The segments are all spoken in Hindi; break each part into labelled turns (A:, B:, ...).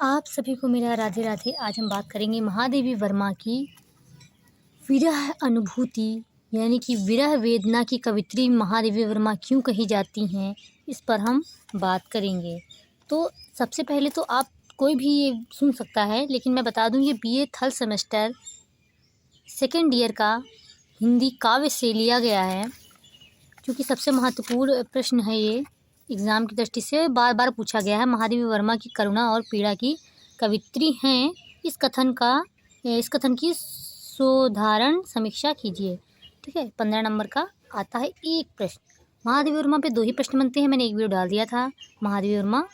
A: आप सभी को मेरा राधे राधे। आज हम बात करेंगे महादेवी वर्मा की विरह अनुभूति यानी कि विरह वेदना की कवित्री महादेवी वर्मा क्यों कही जाती हैं, इस पर हम बात करेंगे। तो सबसे पहले तो आप कोई भी ये सुन सकता है, लेकिन मैं बता दूं ये BA third semester second year का हिंदी काव्य से लिया गया है, क्योंकि सबसे महत्वपूर्ण प्रश्न है ये। एग्ज़ाम की दृष्टि से बार बार पूछा गया है। महादेवी वर्मा की करुणा और पीड़ा की कवित्री हैं। इस कथन की साधारण समीक्षा कीजिए। ठीक है, 15 नंबर का आता है एक प्रश्न। महादेवी वर्मा पे 2 ही प्रश्न बनते हैं। मैंने एक वीडियो डाल दिया था महादेवी वर्मा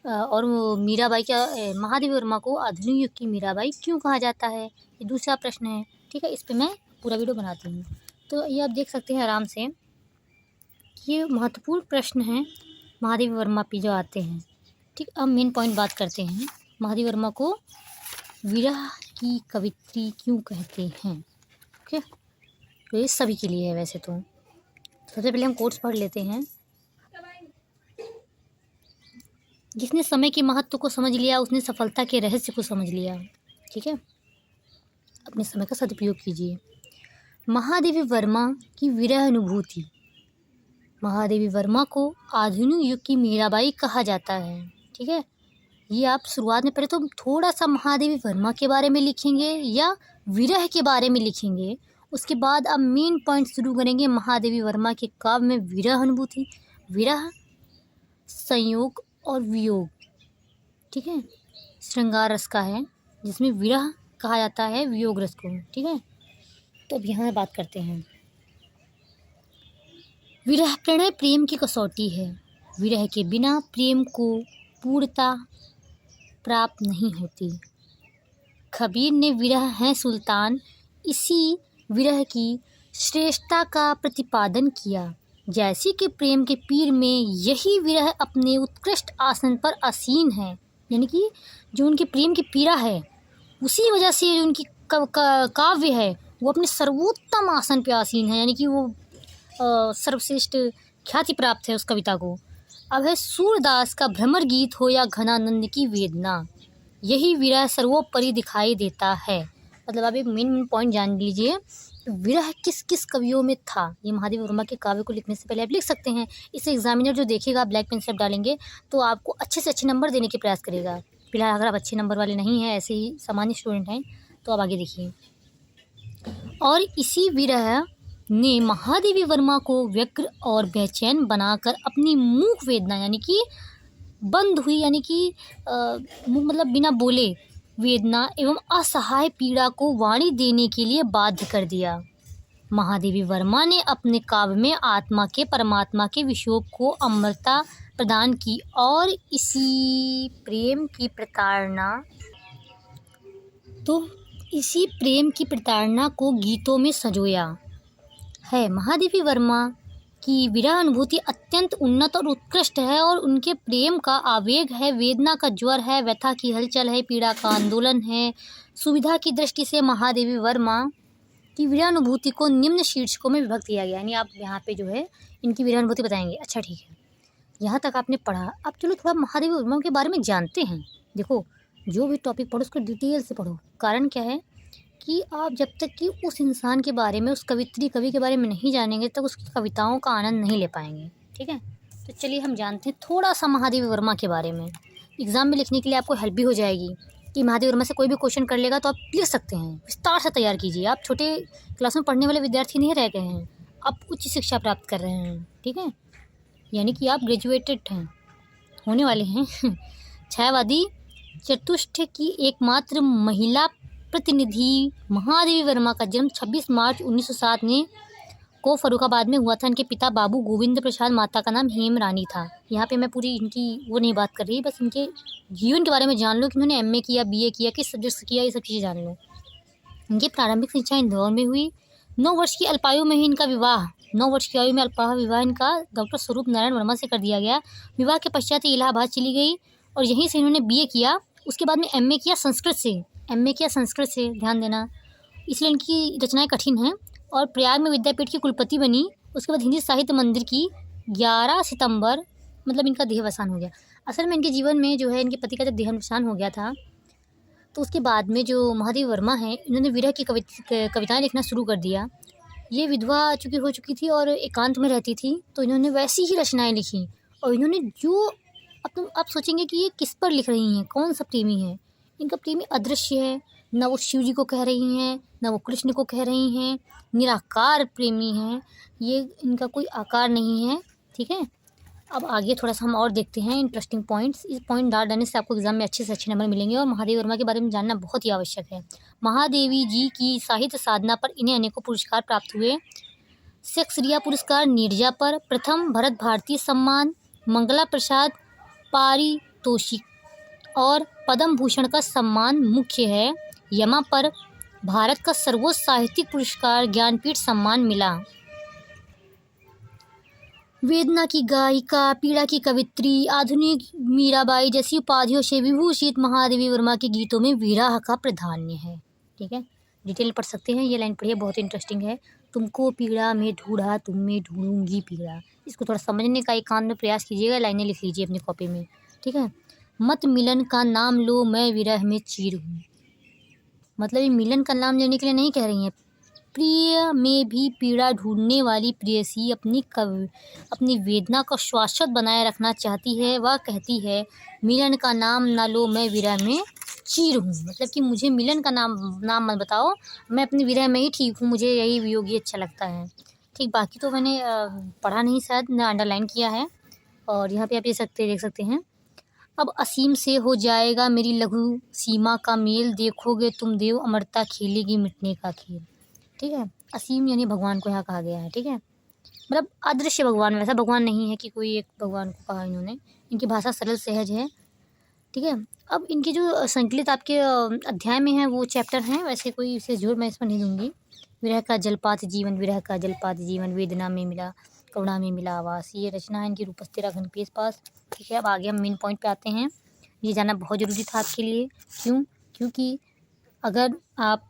A: और वो मीराबाई क्या महादेवी वर्मा को आधुनिक युग की मीराबाई क्यों कहा जाता है, ये दूसरा प्रश्न है। ठीक है, इस पर मैं पूरा वीडियो बनाती हूँ, तो ये आप देख सकते हैं आराम से। ये महत्वपूर्ण प्रश्न हैं महादेवी वर्मा पे जो आते हैं। ठीक, अब मेन पॉइंट बात करते हैं। महादेवी वर्मा को विरह की कवित्री क्यों कहते हैं। ओके, तो ये सभी के लिए है वैसे तो। सबसे पहले हम कोट्स पढ़ लेते हैं। जिसने समय के महत्व को समझ लिया उसने सफलता के रहस्य को समझ लिया। ठीक है, अपने समय का सदुपयोग कीजिए। महादेवी वर्मा की विरह अनुभूति। महादेवी वर्मा को आधुनिक युग की मीराबाई कहा जाता है। ठीक है, ये आप शुरुआत में पहले तो थोड़ा सा महादेवी वर्मा के बारे में लिखेंगे या विरह के बारे में लिखेंगे, उसके बाद आप मेन पॉइंट शुरू करेंगे महादेवी वर्मा के काव्य में विरह अनुभूति, विरह, संयोग और वियोग। ठीक है, श्रृंगार रस का है जिसमें विरह कहा जाता है वियोग रस को। ठीक है, तो अब यहाँ बात करते हैं। विरह प्रणय प्रेम की कसौटी है। विरह के बिना प्रेम को पूर्णता प्राप्त नहीं होती। कबीर ने विरह है सुल्तान इसी विरह की श्रेष्ठता का प्रतिपादन किया। जैसे कि प्रेम के पीर में यही विरह अपने उत्कृष्ट आसन पर आसीन है। यानी कि जो उनके प्रेम की पीड़ा है, उसी वजह से जो उनकी काव्य है वो अपने सर्वोत्तम आसन पर आसीन है, यानी कि वो सर्वश्रेष्ठ ख्याति प्राप्त है उस कविता को। अब है सूरदास का भ्रमर गीत हो या घनानंद की वेदना, यही विरह सर्वोपरि दिखाई देता है। मतलब आप एक मेन पॉइंट जान लीजिए, विरह किस किस कवियों में था। ये महादेवी वर्मा के काव्य को लिखने से पहले आप लिख सकते हैं। इसे एग्जामिनर जो देखेगा ब्लैक पेन से आप डालेंगे तो आपको अच्छे से अच्छे नंबर देने के प्रयास करेगा। फिलहाल अगर आप अच्छे नंबर वाले नहीं हैं, ऐसे ही सामान्य स्टूडेंट हैं, तो आप आगे देखिए। और इसी विरह ने महादेवी वर्मा को व्यग्र और बेचैन बनाकर अपनी मूक वेदना, यानी कि बंद हुई, यानी कि मतलब बिना बोले वेदना एवं असहाय पीड़ा को वाणी देने के लिए बाध्य कर दिया। महादेवी वर्मा ने अपने काव्य में आत्मा के परमात्मा के विशोक को अमरता प्रदान की और इसी प्रेम की प्रताड़ना को गीतों में संजोया है। महादेवी वर्मा की विरह अनुभूति अत्यंत उन्नत और उत्कृष्ट है और उनके प्रेम का आवेग है, वेदना का ज्वर है, व्यथा की हलचल है, पीड़ा का आंदोलन है। सुविधा की दृष्टि से महादेवी वर्मा की विरह अनुभूति को निम्न शीर्षकों में विभक्त किया गया। यानी आप यहाँ पे जो है इनकी विरह अनुभूति बताएंगे। अच्छा ठीक है, यहाँ तक आपने पढ़ा। अब चलो थोड़ा महादेवी वर्मा के बारे में जानते हैं। देखो, जो भी टॉपिक पढ़ो उसको डिटेल से पढ़ो। कारण क्या है कि आप जब तक कि उस इंसान के बारे में, उस कवि के बारे में नहीं जानेंगे तब उसकी कविताओं का आनंद नहीं ले पाएंगे। ठीक है, तो चलिए हम जानते हैं थोड़ा सा महादेवी वर्मा के बारे में। एग्ज़ाम में लिखने के लिए आपको हेल्प भी हो जाएगी कि महादेवी वर्मा से कोई भी क्वेश्चन कर लेगा तो आप लिख सकते हैं। विस्तार से तैयार कीजिए। आप छोटे क्लास में पढ़ने वाले विद्यार्थी नहीं रह गए हैं, आप उच्च शिक्षा प्राप्त कर रहे हैं। ठीक है, यानी कि आप ग्रेजुएटेड हैं, होने वाले हैं। छायावादी चतुष्ट की एकमात्र महिला प्रतिनिधि महादेवी वर्मा का जन्म 26 मार्च 1907 को फर्रुखाबाद में हुआ था। इनके पिता बाबू गोविंद प्रसाद, माता का नाम हेम रानी था। यहाँ पे मैं पूरी इनकी वो नहीं बात कर रही, बस इनके जीवन के बारे में जान लो कि उन्होंने एमए किया, बीए किया, किस सब्जेक्ट से किया, ये सब चीज़ें जान लो। इनकी प्रारंभिक शिक्षा इंदौर में हुई। 9 वर्ष की अल्पायु में ही इनका विवाह 9 वर्ष की आयु में अल्पाह विवाह इनका डॉक्टर स्वरूप नारायण वर्मा से कर दिया गया। विवाह के पश्चात इलाहाबाद चली गई और यहीं से इन्होंने बीए किया। उसके बाद में एमए किया संस्कृत से, ध्यान देना, इसलिए इनकी रचनाएं कठिन हैं। और प्रयाग में विद्यापीठ की कुलपति बनी। उसके बाद हिंदी साहित्य मंदिर की 11 सितंबर मतलब इनका देहावसान हो गया। असल में इनके जीवन में जो है इनके पति का जब देहांत हो गया था, तो उसके बाद में जो महादेवी वर्मा हैं, इन्होंने विरह की कविताएँ लिखना शुरू कर दिया। ये विधवा चूँकि हो चुकी थी और एकांत में रहती थी, तो इन्होंने वैसी ही रचनाएँ लिखीं। और इन्होंने जो आप सोचेंगे कि ये किस पर लिख रही हैं, कौन-सा प्रेमी है? इनका प्रेमी अदृश्य है, ना वो शिव जी को कह रही हैं, ना वो कृष्ण को कह रही हैं, निराकार प्रेमी हैं, ये इनका कोई आकार नहीं है, ठीक है? अब आगे थोड़ा-सा हम और देखते हैं इंटरेस्टिंग पॉइंट्स। इस पॉइंट डाल डालने से आपको एग्ज़ाम में अच्छे से अच्छे नंबर मिलेंगे और महादेवी वर्मा के बारे में जानना बहुत ही आवश्यक है। महादेवी जी की साहित्य साधना पर इन्हें अनेकों पुरस्कार प्राप्त हुए। शेक्सपियर पुरस्कार नीरजा पर, प्रथम भरत भारती सम्मान, मंगला प्रसाद पारितोषिक और पद्म भूषण का सम्मान मुख्य है। यमा पर भारत का सर्वोच्च साहित्यिक पुरस्कार ज्ञानपीठ सम्मान मिला। वेदना की गायिका, पीड़ा की कवित्री, आधुनिक मीराबाई जैसी उपाधियों से विभूषित महादेवी वर्मा के गीतों में विरह का प्राधान्य है। ठीक है, डिटेल पढ़ सकते हैं, ये लाइन पढ़िए, बहुत इंटरेस्टिंग है। तुमको पीड़ा में ढूंढा, तुम में ढूंढूंगी पीड़ा। इसको थोड़ा समझने का एकांत में प्रयास कीजिएगा, लाइनें लिख लीजिए अपनी कॉपी में। ठीक है, मत मिलन का नाम लो, मैं विरह में चीर हूँ। मतलब ये मिलन का नाम लेने के लिए नहीं कह रही हैं। प्रिय में भी पीड़ा ढूंढने वाली प्रेयसी अपनी वेदना को शाश्वत बनाए रखना चाहती है। वह कहती है, मिलन का नाम ना लो, मैं विरह में चीर हूँ। मतलब कि मुझे मिलन का नाम मत बताओ, मैं अपनी विरह में ही ठीक हूँ, मुझे यही वियोग ही अच्छा लगता है। ठीक, बाकी तो मैंने पढ़ा नहीं, शायद मैं अंडरलाइन किया है। और यहाँ पे आप देख सकते हैं, अब असीम से हो जाएगा मेरी लघु सीमा का मेल, देखोगे तुम देव अमरता खेलेगी मिटने का खेल। ठीक है, असीम यानी भगवान को यहाँ कहा गया है। ठीक है, मतलब अदृश्य भगवान, वैसा भगवान नहीं है कि कोई एक भगवान को कहा इन्होंने। इनकी भाषा सरल सहज है। ठीक है, अब इनके जो संकलित आपके अध्याय में है वो चैप्टर हैं, वैसे कोई विशेष जोर मैं इसमें नहीं दूंगी। विरह का जलपात जीवन, विरह का जलपात जीवन, वेदना में मिला करुणा में मिला आवास, ये रचना है इनकी रूपस घन पेश पास। ठीक है, अब आगे हम मेन पॉइंट पे आते हैं। ये जानना बहुत ज़रूरी था आपके लिए। क्यों? क्योंकि अगर आप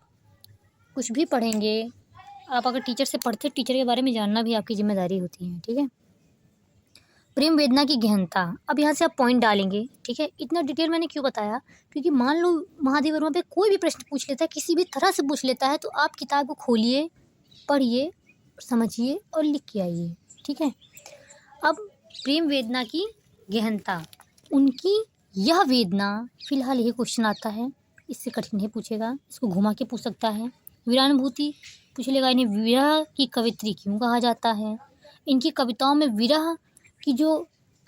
A: कुछ भी पढ़ेंगे, आप अगर टीचर से पढ़ते, टीचर के बारे में जानना भी आपकी जिम्मेदारी होती है। ठीक है, प्रेम वेदना की गहनता, अब यहाँ से आप पॉइंट डालेंगे। ठीक है, इतना डिटेल मैंने क्यों बताया? क्योंकि मान लो महादेवी वर्मा पे कोई भी प्रश्न पूछ लेता है, किसी भी तरह से पूछ लेता है, तो आप किताब को खोलिए, पढ़िए, समझिए और लिख के आइए। ठीक है, अब प्रेम वेदना की गहनता, उनकी यह वेदना, फिलहाल यही क्वेश्चन आता है, इससे कठिन नहीं पूछेगा, इसको घुमा के पूछ सकता है। विरानुभूति पूछ लेगा, इन्हें विरह की कवित्री क्यों कहा जाता है? इनकी कविताओं में विरह की जो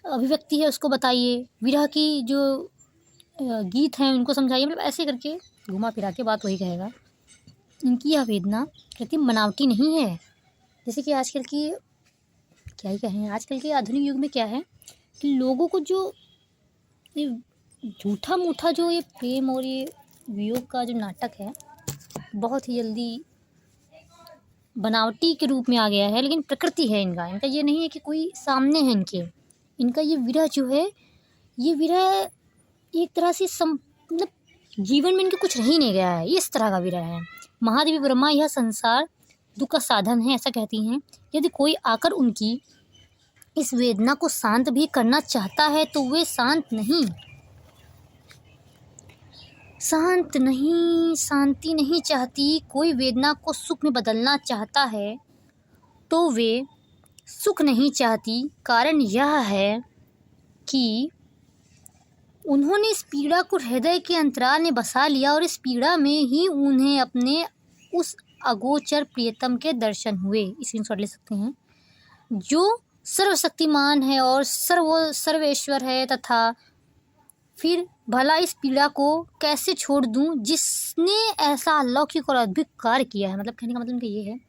A: अभिव्यक्ति है उसको बताइए, विरह की जो गीत हैं उनको समझाइए। मतलब ऐसे करके घुमा फिरा के बात वही कहेगा। इनकी यह वेदना कृत्रिम बनावटी नहीं है। जैसे कि आजकल की, क्या ही कहें, आजकल के आधुनिक युग में क्या है कि लोगों को जो ये झूठा मूठा जो ये प्रेम और ये वियोग का जो नाटक है, बहुत ही जल्दी बनावटी के रूप में आ गया है। लेकिन प्रकृति है इनका ये नहीं है कि कोई सामने है इनका ये विरह जो है, ये विरह एक तरह से मतलब जीवन में इनके कुछ रह ही नहीं गया है, ये इस तरह का विरह है। महादेवी वर्मा यह संसार दुख का साधन है, ऐसा कहती हैं। यदि कोई आकर उनकी इस वेदना को शांत भी करना चाहता है तो वे शांति नहीं चाहती। कोई वेदना को सुख में बदलना चाहता है तो वे सुख नहीं चाहती। कारण यह है कि उन्होंने इस पीड़ा को हृदय के अंतराल में बसा लिया और इस पीड़ा में ही उन्हें अपने उस अगोचर प्रियतम के दर्शन हुए। स्क्रीनशॉट ले सकते हैं, जो सर्वशक्तिमान है और सर्वेश्वर है, तथा फिर भला इस पीड़ा को कैसे छोड़ दूं जिसने ऐसा अलौकिक और अद्भुत कार्य किया है। मतलब कहने का मतलब ये है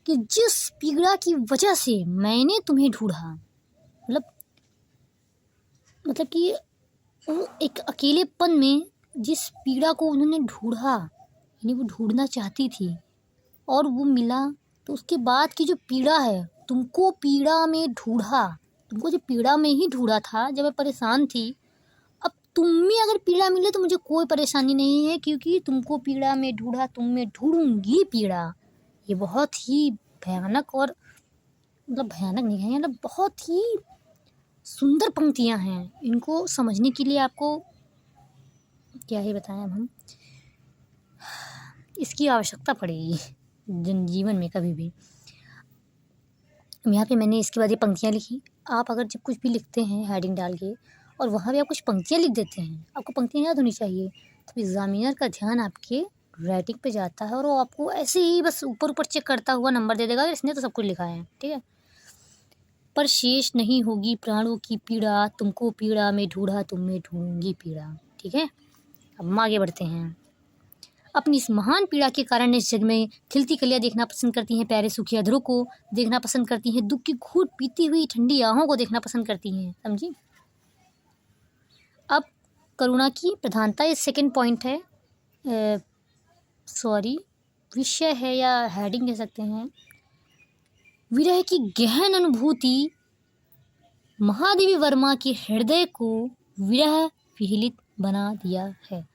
A: कि जिस पीड़ा की वजह से मैंने तुम्हें ढूंढा, मतलब कि वो एक अकेलेपन में जिस पीड़ा को उन्होंने ढूंढा, यानी वो ढूंढना चाहती थी और वो मिला, तो उसके बाद की जो पीड़ा है, तुमको पीड़ा में ढूंढा, तुमको जो पीड़ा में ही ढूंढा था जब मैं परेशान थी, अब तुम में अगर पीड़ा मिले तो मुझे कोई परेशानी नहीं है, क्योंकि तुमको पीड़ा में ढूंढा, तुम में ढूंढूंगी पीड़ा। ये बहुत ही भयानक और मतलब भयानक नहीं है, मतलब बहुत ही सुंदर पंक्तियाँ हैं, इनको समझने के लिए आपको क्या ही बताएं अब हम, इसकी आवश्यकता पड़ेगी जीवन में कभी भी। यहाँ पे मैंने इसके बाद ये पंक्तियाँ लिखी। आप अगर जब कुछ भी लिखते हैं हेडिंग डाल के और वहाँ पे आप कुछ पंक्तियाँ लिख देते हैं, आपको पंक्तियाँ याद होनी चाहिए, तो एग्जामिनर का ध्यान आपके राइटिंग पे जाता है और वो आपको ऐसे ही बस ऊपर ऊपर चेक करता हुआ नंबर दे देगा, इसने तो सब कुछ लिखा है, ठीक है। पर शेष नहीं होगी प्राणों की पीड़ा, तुमको पीड़ा में ढूंढा तुम में ढूंढूंगी पीड़ा, ठीक है। अब हम आगे बढ़ते हैं। अपनी इस महान पीड़ा के कारण इस जग में खिलती कलियां देखना पसंद करती हैं, प्यारे सुखी अधरों को देखना पसंद करती हैं, दुख की घूंट पीती हुई ठंडी आहों को देखना पसंद करती हैं, समझी। अब करुणा की प्रधानता, ये सेकंड पॉइंट है, सॉरी विषय है या हेडिंग कह सकते हैं। विरह की गहन अनुभूति महादेवी वर्मा के हृदय को विरह विहलित बना दिया है।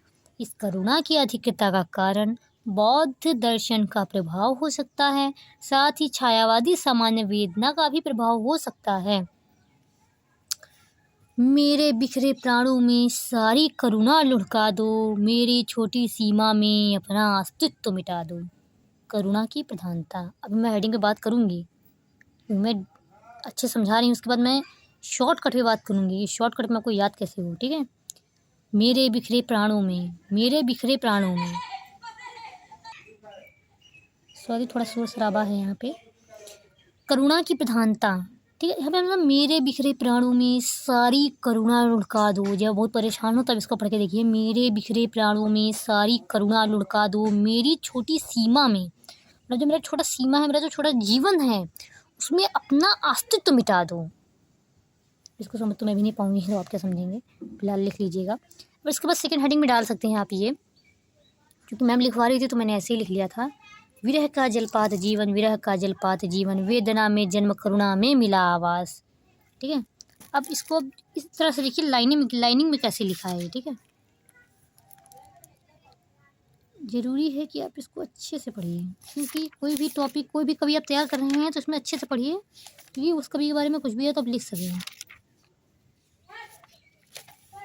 A: इस करुणा की अधिकता का कारण बौद्ध दर्शन का प्रभाव हो सकता है, साथ ही छायावादी सामान्य वेदना का भी प्रभाव हो सकता है। मेरे बिखरे प्राणों में सारी करुणा लुढ़का दो, मेरी छोटी सीमा में अपना अस्तित्व मिटा दो। करुणा की प्रधानता, अभी मैं हेडिंग पे बात करूँगी, मैं अच्छे समझा रही हूँ, उसके बाद मैं शॉर्टकट पे बात करूँगी। शॉर्टकट में आपको याद कैसे हो, ठीक है। मेरे बिखरे प्राणों में, मेरे बिखरे प्राणों में, सॉरी थोड़ा शोर शराबा है यहाँ पे। करुणा की प्रधानता, ठीक है। यहाँ पे मतलब मेरे बिखरे प्राणों में सारी करुणा लुढ़का दो। जब बहुत परेशान हो तब इसको पढ़ के देखिए। मेरे बिखरे प्राणों में सारी करुणा लुढ़का दो, मेरी छोटी सीमा में, मतलब जो मेरा छोटा सीमा है, मेरा जो छोटा जीवन है, उसमें अपना अस्तित्व मिटा दो। इसको समझ तो मैं भी नहीं पाऊंगी, तो आप क्या समझेंगे, फिलहाल लिख लीजिएगा। और इसके बाद सेकंड हेडिंग में डाल सकते हैं आप ये, क्योंकि मैम लिखवा रही थी तो मैंने ऐसे ही लिख लिया था। विरह का जलपात जीवन, विरह का जलपात जीवन, वेदना में जन्म करुणा में मिला आवास, ठीक है। अब इसको इस तरह से लिखिए, लाइनिंग में कैसे लिखा है, ठीक है। ज़रूरी है कि आप इसको अच्छे से पढ़िए, क्योंकि कोई भी टॉपिक, कोई भी कवि आप तैयार कर रहे हैं तो इसमें अच्छे से पढ़िए, क्योंकि उस कवि के बारे में कुछ भी है तो आप लिख सकें।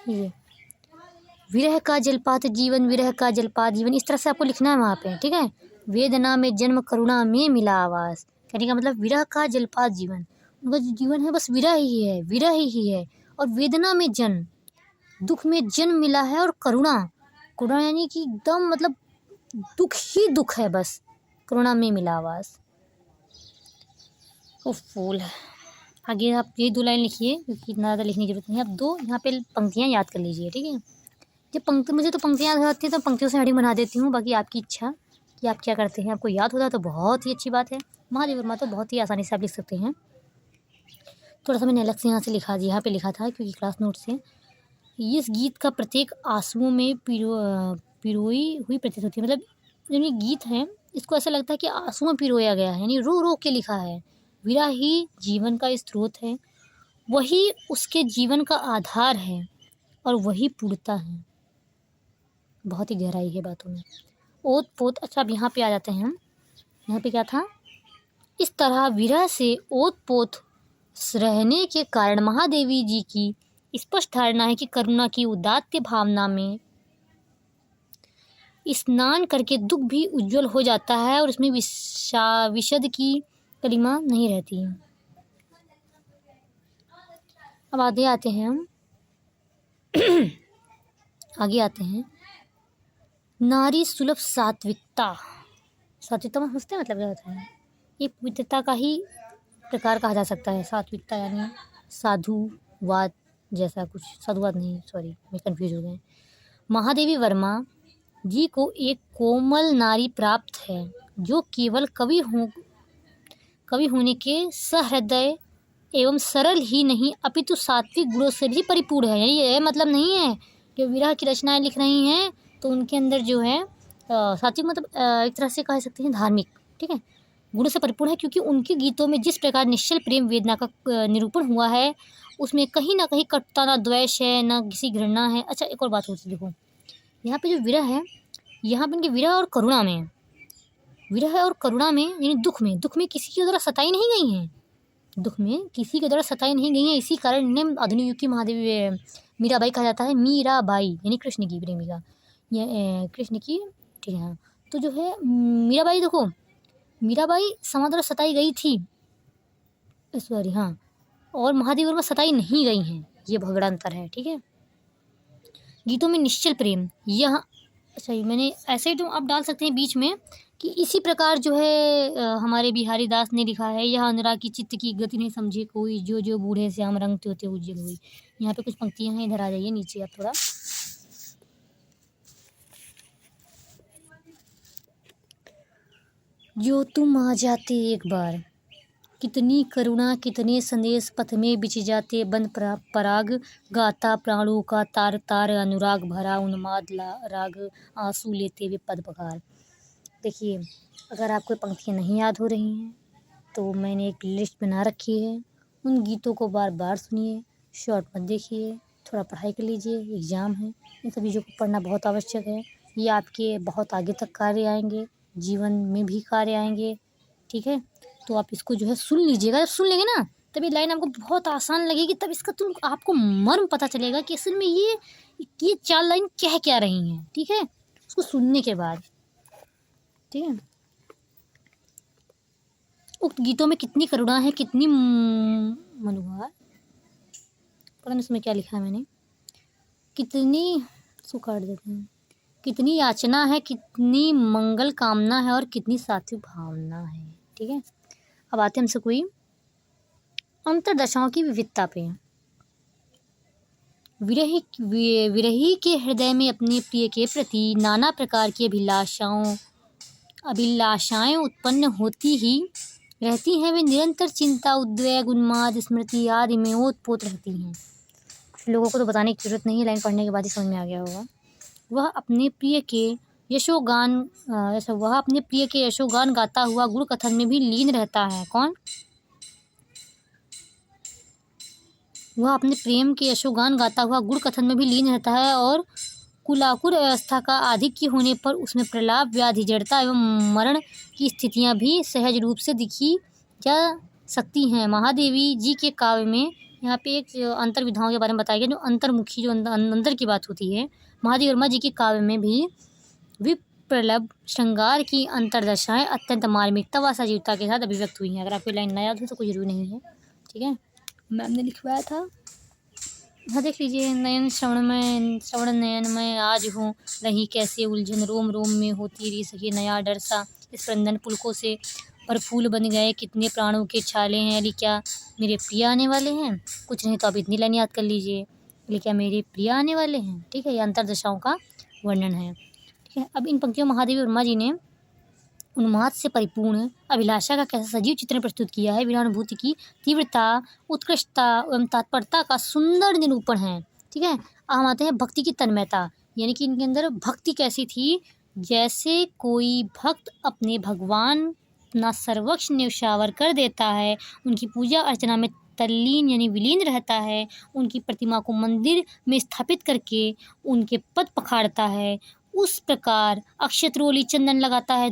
A: ये विरह का जलपात जीवन, विरह का जलपात जीवन, इस तरह से आपको लिखना है वहाँ पे, ठीक है। वेदना में जन्म करुणा में मिला आवास, कहने का मतलब विरह का जलपात जीवन, उनका जो जीवन है बस विरह ही है, विरह ही है। और वेदना में जन्म, दुख में जन्म मिला है, और करुणा, करुणा यानी कि एकदम मतलब दुख ही दुख है, बस करुणा में मिला आवास। ओ फूल। आगे आप ये 2 लाइन लिखिए, क्योंकि इतना ज़्यादा लिखने की जरूरत नहीं है। आप 2 यहाँ पे पंक्तियाँ याद कर लीजिए, ठीक है। जब पंक्ति, मुझे तो पंक्तियाँ याद होती हैं तो पंक्तियों से हेडिंग बना देती हूँ, बाकी आपकी इच्छा कि आप क्या करते हैं। आपको याद होता है तो बहुत ही अच्छी बात है। महादेवी वर्मा तो बहुत ही आसानी से आप लिख सकते हैं। थोड़ा सा मैंने अलग से यहाँ से लिखा, यहाँ पे लिखा था क्योंकि क्लास नोट से। इस गीत का प्रत्येक आंसुओं में पिरोई हुई प्रतीत होती है, मतलब जो ये गीत है इसको ऐसा लगता है कि आंसुओं में पिरोया गया है, यानी रो रो के लिखा है। विरह ही जीवन का स्रोत है, वही उसके जीवन का आधार है, और वही पूर्णता है। बहुत ही गहराई है बातों में। ओत पोत, अच्छा अब यहाँ पे आ जाते हैं हम। यहाँ पे क्या था, इस तरह विरह से ओत पोत रहने के कारण महादेवी जी की स्पष्ट धारणा है कि करुणा की उदात्त भावना में स्नान करके दुख भी उज्जवल हो जाता है, और इसमें विषद की कलिमा नहीं रहती। अब आगे आते हैं हम आगे आते हैं। नारी सुलभ सात्विकता, सात्विकता में समझते हैं मतलब क्या होता है, ये पवित्रता का ही प्रकार कहा जा सकता है। सात्विकता यानी साधुवाद जैसा कुछ, साधुवाद नहीं, सॉरी मैं कंफ्यूज हो गए। महादेवी वर्मा जी को एक कोमल नारी प्राप्त है, जो केवल कवि होने के सहृदय एवं सरल ही नहीं अपितु सात्विक गुणों से भी परिपूर्ण है। यानी ये मतलब नहीं है कि विरह की रचनाएं लिख रही हैं तो उनके अंदर जो है सात्विक मतलब एक तरह से कह सकते हैं धार्मिक, ठीक है, गुणों से परिपूर्ण है, क्योंकि उनके गीतों में जिस प्रकार निश्चल प्रेम वेदना का निरूपण हुआ है, उसमें कहीं ना कहीं कटुता, ना द्वेष है, ना किसी घृणा है। अच्छा एक और बात होती है, देखो यहाँ पे जो विरह है, यहाँ पे इनके विरह और करुणा में, विरह और करुणा में यानी दुख में किसी की द्वारा सताई नहीं गई हैं, दुख में किसी के द्वारा सताई नहीं गई हैं। इसी कारण इन्हें आधुनिक युग की महादेवी मीराबाई कहा जाता है। मीराबाई यानी कृष्ण की प्रेमिका, ये कृष्ण की, ठीक है हाँ। तो जो है मीराबाई, देखो मीराबाई समाज द्वारा सताई गई थी, सॉरी हाँ, और महादेवी वर्मा सताई नहीं गई हैं, ये बहुत बड़ा अंतर है, ठीक है। गीतों में निश्चल प्रेम, यह अच्छा मैंने ऐसे ही तो आप डाल सकते हैं बीच में कि इसी प्रकार जो है हमारे बिहारी दास ने लिखा है, यह अनुराग की चित्त की गति नहीं समझे कोई, जो जो बूढ़े श्याम रंग त्योते उज्जवल हुई। यहाँ पे कुछ पंक्तियां हैं, इधर आ जाइए नीचे आप थोड़ा। जो तुम आ जाते एक बार, कितनी करुणा कितने संदेश पथ में बिछ जाते, बन पराग गाता प्राणों का तार तार, अनुराग भरा उन्माद राग, आंसू लेते हुए पद पखार। देखिए, अगर आपको पंक्तियाँ नहीं याद हो रही हैं तो मैंने एक लिस्ट बना रखी है, उन गीतों को बार बार सुनिए, शॉर्ट मत देखिए, थोड़ा पढ़ाई कर लीजिए, एग्ज़ाम है, इन सभी चीज़ों को पढ़ना बहुत आवश्यक है। ये आपके बहुत आगे तक कार्य आएंगे, जीवन में भी कार्य आएंगे, ठीक है। तो आप इसको जो है सुन लीजिएगा, जब सुन लेंगे ना तब ये लाइन आपको बहुत आसान लगेगी, तब इसका आपको मर्म पता चलेगा कि असल में ये 4 लाइन कह क्या रही हैं, ठीक है, उसको सुनने के बाद, ठीक है। उक्त गीतों में कितनी करुणा है, कितनी मनुहार, पता नहीं इसमें क्या लिखा है मैंने, कितनी, इसको काट देते हैं, कितनी याचना है, कितनी मंगल कामना है और कितनी सात्विक भावना है, ठीक है। अब आते हैं हमसे कोई अंतरदशाओं की विविधता पे। विरही के हृदय में अपने प्रिय के प्रति नाना प्रकार की अभिलाषाएं उत्पन्न होती ही रहती हैं। वे निरंतर चिंता, उद्वेग, उन्माद, स्मृति आदि में ओतप्रोत रहती हैं। लोगों को तो बताने की जरूरत नहीं है, लाइन पढ़ने के बाद ही समझ में आ गया होगा। वह अपने प्रिय के यशोगान गाता हुआ गुरु कथन में भी लीन रहता है। कौन? वह अपने प्रेम के यशोगान गाता हुआ गुरु कथन में भी लीन रहता है और कुलाकुर अवस्था का आधिक्य होने पर उसमें प्रलाप, व्याधि, जड़ता एवं मरण की स्थितियां भी सहज रूप से दिखी जा सकती हैं। महादेवी जी के काव्य में यहाँ पे एक अंतर विधाओं के बारे में बताया गया, जो अंतर्मुखी, जो अंदर की बात होती है। महादेवी वर्मा जी के काव्य में भी विप्रलभ श्रृंगार की अंतरदशाएं अत्यंत मार्मिकता व सजीवता के साथ अभिव्यक्त हुई हैं। अगर आपको लाइन ना याद हो तो कोई जरूरी नहीं है, ठीक है, मैम ने लिखवाया था। हाँ देख लीजिए, नयन श्रवण नयन में आज हूँ, रही कैसे उलझन, रोम रोम में होती रही सके नया डर सा, इस स्पंदन पुलकों से पर फूल बन गए कितने प्राणों के छाले हैं, अरे क्या मेरे प्रिय आने वाले हैं। कुछ नहीं तो आप इतनी लाइन याद कर लीजिए, अरे क्या मेरे प्रिय आने वाले हैं, ठीक है। ये अंतरदशाओं का वर्णन है, ठीक है। अब इन पंक्तियों महादेवी वर्मा जी ने उन्माद से परिपूर्ण अभिलाषा का कैसा सजीव चित्रण प्रस्तुत किया है। वीरानुभूति की तीव्रता, उत्कृष्टता एवं तत्परता का सुंदर निरूपण है, ठीक है। हम आते हैं भक्ति की तन्मयता, यानी कि इनके अंदर भक्ति कैसी थी, जैसे कोई भक्त अपने भगवान अपना सर्वक्ष न्यौछावर कर देता है, उनकी पूजा अर्चना में तल्लीन यानी विलीन रहता है, उनकी प्रतिमा को मंदिर में स्थापित करके उनके पद पखाड़ता है, उस प्रकार अक्षतरोली, चंदन लगाता है,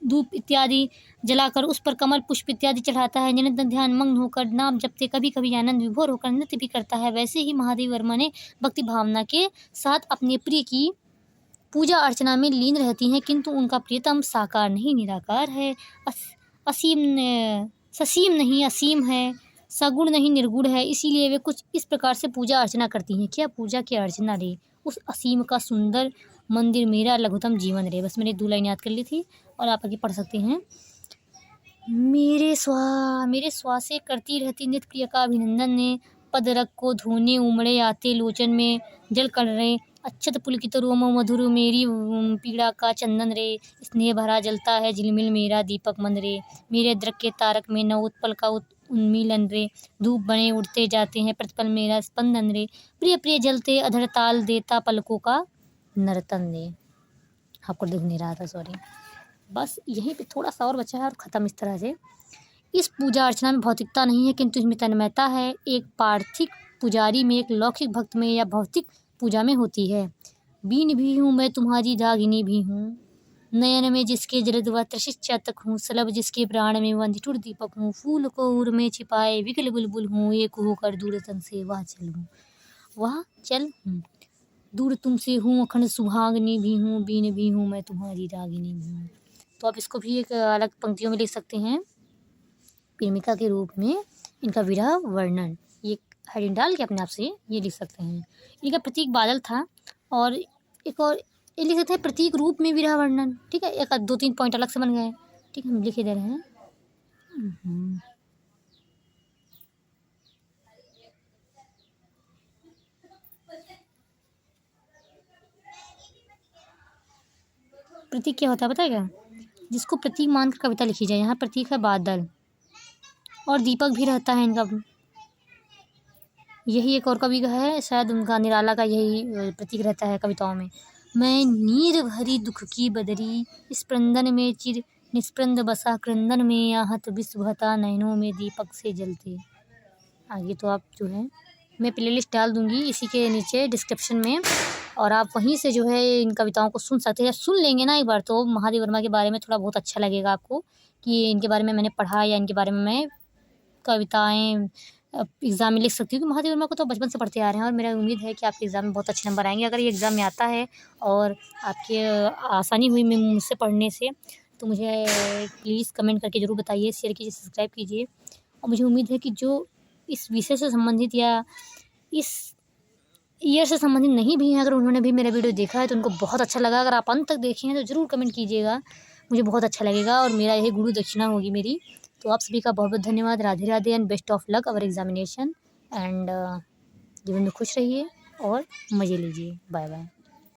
A: धूप इत्यादि जलाकर उस पर कमल पुष्प इत्यादि चढ़ाता है, निरंतर ध्यान मग्न होकर नाम जपते, कभी कभी आनंद विभोर होकर नृत्य भी करता है। वैसे ही महादेवी वर्मा ने भक्ति भावना के साथ अपने प्रिय की पूजा अर्चना में लीन रहती हैं, किंतु उनका प्रियतम साकार नहीं निराकार है, ससीम नहीं असीम है, सगुण नहीं निर्गुण है, इसीलिए वे कुछ इस प्रकार से पूजा अर्चना करती हैं। क्या पूजा की अर्चना रे, उस असीम का सुंदर मंदिर मेरा लघुतम जीवन रे। बस मैंने 2 लाइन याद कर ली थी और आप आगे पढ़ सकते हैं। मेरे श्वासे करती रहती नित्य प्रिय का अभिनंदन ने, पद रग को धोने उमड़े आते लोचन में जल कर रहे, अच्छत पुलकित रोम मधुर मेरी पीड़ा का चंदन रे, स्नेह भरा जलता है झिलमिल मेरा दीपक मन रे, मेरे दृक के तारक में नव उत्पल का उन्मीलन रे, धूप बने उड़ते जाते हैं प्रतिपल मेरा स्पंदन रे, प्रिय प्रिय जलते अधर ताल देता पलकों का नर्तन रे। आपको दिख नहीं रहा था, सॉरी। बस यहीं पे थोड़ा सा और बचा है और ख़त्म इस तरह से। इस पूजा अर्चना में भौतिकता नहीं है, किंतु इसमें तन्मयता है। एक पार्थिक पुजारी में, एक लौकिक भक्त में या भौतिक पूजा में होती है। बीन भी हूँ मैं तुम्हारी दागिनी भी हूँ, नयन में जिसके जलद वह त्रसित चातक हूँ, सलभ जिसके प्राण में वह निठुर दीपक हूँ। फूल को उर में छिपाए विकल बुलबुल हूँ, एक होकर दूर तन से वह चल हूँ। वह चल हूँ, दूर तुमसे हूँ, अखंड सुहागनी भी हूँ, बीन भी हूँ मैं तुम्हारी रागिनी भी हूँ। तो आप इसको भी एक अलग पंक्तियों में लिख सकते हैं, प्रेमिका के रूप में इनका विरह वर्णन। ये हेडिंग डाल के अपने आप से ये लिख सकते हैं। इनका प्रतीक बादल था, और एक और ये लिख सकते हैं प्रतीक रूप में विरह वर्णन। ठीक है, एक 2-3 पॉइंट अलग से बन गए। ठीक है, हम लिखे दे रहे हैं। प्रतीक क्या होता है पता है क्या? जिसको प्रतीक मानकर कविता लिखी जाए। यहाँ प्रतीक है बादल, और दीपक भी रहता है इनका। यही एक और कवि का है, शायद उनका निराला का यही प्रतीक रहता है कविताओं में। मैं नीर भरी दुख की बदरी, स्पंदन में चिर निस्पंद बसा क्रंदन में, आहत विश्व भता नैनों में दीपक से जलते। आगे तो आप जो है मैं प्लेलिस्ट डाल दूंगी इसी के नीचे डिस्क्रिप्शन में, और आप वहीं से जो है इन कविताओं को सुन सकते हैं। सुन लेंगे ना एक बार तो महादेव वर्मा के बारे में थोड़ा बहुत अच्छा लगेगा आपको, कि इनके बारे में मैंने पढ़ा, या इनके बारे में मैं कविताएं एग्ज़ाम में लिख सकती हूँ। कि महादेव वर्मा को तो बचपन से पढ़ते आ रहे हैं, और मेरा उम्मीद है कि आपके एग्ज़ाम में बहुत अच्छे नंबर आएंगे। अगर ये एग्ज़ाम में आता है और आपके आसानी हुई मैं मुझसे पढ़ने से, तो मुझे प्लीज़ कमेंट करके ज़रूर बताइए, शेयर कीजिए, सब्सक्राइब कीजिए। और मुझे उम्मीद है कि जो इस विषय से संबंधित या इस ईयर से संबंधित नहीं भी हैं, अगर उन्होंने भी मेरा वीडियो देखा है तो उनको बहुत अच्छा लगा। अगर आप अंत तक देखे हैं तो ज़रूर कमेंट कीजिएगा, मुझे बहुत अच्छा लगेगा, और मेरा यही गुरु दक्षिणा होगी मेरी। तो आप सभी का बहुत बहुत धन्यवाद। Radhe Radhe and best of luck our examination, and जीवन में खुश रहिए और मज़े लीजिए। Bye bye.